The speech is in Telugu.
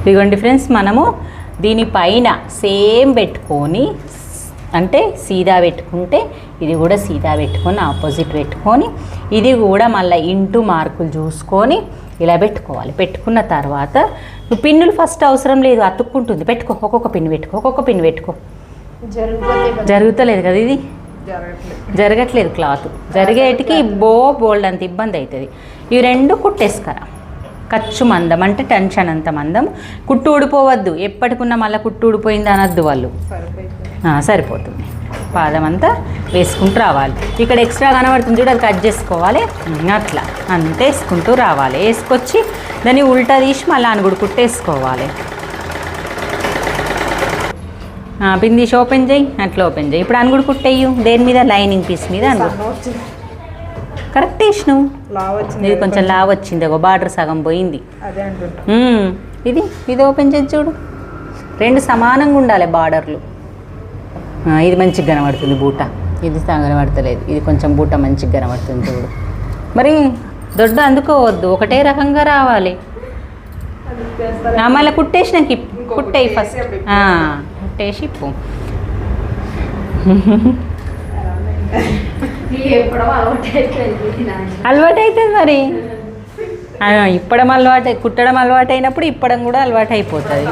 ఇదిగోండి ఫ్రెండ్స్, మనము దీనిపైన సేమ్ పెట్టుకొని, అంటే సీదా పెట్టుకుంటే ఇది కూడా సీదా పెట్టుకొని ఆపోజిట్ పెట్టుకొని, ఇది కూడా మళ్ళీ ఇంటూ మార్కులు చూసుకొని ఇలా పెట్టుకోవాలి. పెట్టుకున్న తర్వాత నువ్వు పిన్నులు ఫస్ట్ అవసరం లేదు, అతుక్కుంటుంది. పెట్టుకో, ఒక్కొక్క పిన్ పెట్టుకో, ఒక్కొక్క పిన్ పెట్టుకో. జరుగుతలేదు కదా, ఇది జరగట్లేదు. క్లాత్ జరిగేటికి బోల్డ్ అంత ఇబ్బంది అవుతుంది. ఇవి రెండు కుట్టేసుకరా. ఖర్చు మందం అంటే టెన్షన్ అంత మందం. కుట్టు ఊడిపోవద్దు, ఎప్పటికున్నా మళ్ళీ కుట్టు ఊడిపోయింది అనద్దు వాళ్ళు. సరిపోతుంది. పాదం అంతా వేసుకుంటూ రావాలి. ఇక్కడ ఎక్స్ట్రా కనబడుతుంది చూడు, అది కట్ చేసుకోవాలి. అట్లా అంతే వేసుకుంటూ రావాలి. వేసుకొచ్చి దాన్ని ఉల్టా తీసి మళ్ళీ అనుగుడు కుట్టేసుకోవాలి. పిన్ తీసి ఓపెన్ చేయి, అట్లా ఓపెన్ చేయి. ఇప్పుడు అనుగుడు కుట్టేయు, దేని మీద, లైనింగ్ పీస్ మీద అనుగుడు. కరెక్ట్ వేసినావు. ఇది కొంచెం లావ్ వచ్చింది, ఒక బార్డర్ సగం పోయింది. ఇది ఓపెన్ చేసి చూడు, రెండు సమానంగా ఉండాలి బార్డర్లు. ఇది మంచిగా కనబడుతుంది బూట, ఇది కనబడతలేదు. ఇది కొంచెం బూట మంచిగా కనబడుతుంది చూడు. మరి దొడ్డు అందుకోవద్దు, ఒకటే రకంగా రావాలి. మళ్ళీ కుట్టేసినాక కుట్టేయి ఫస్ట్, కుట్టేసి ఇప్పు. అలవాటు అవుతుంది మరి. ఇప్పడం అలవాటు, కుట్టడం అలవాటు అయినప్పుడు ఇప్పడం కూడా అలవాటు అయిపోతుంది.